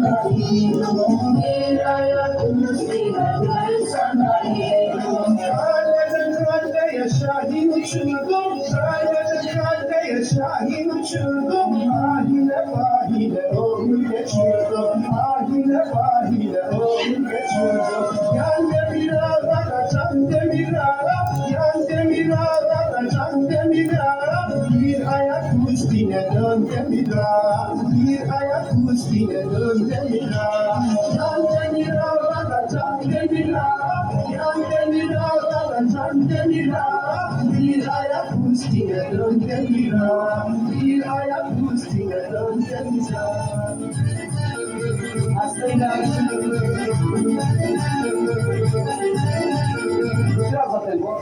Bir ayakımız ile sanayi. Kalede Şahin uçurdum, kalede Şahin uçurdum. Ahile vahile onu geçirdim, ahile vahile onu geçirdim. Yan demir ağlara, can demir ağara, yan demir ağlara, can demir ağara. Bir ayak üstüne dön demir ağara, bir ayak üstüne dön demir ağara. Yan demir ağlara, can demir ağara, yan demir ağlara, can demir ağara. Bir ayak üstüne dön demir ağara, bir ayak üstüne dön demir ağara. Hastayla biraz atayım bu.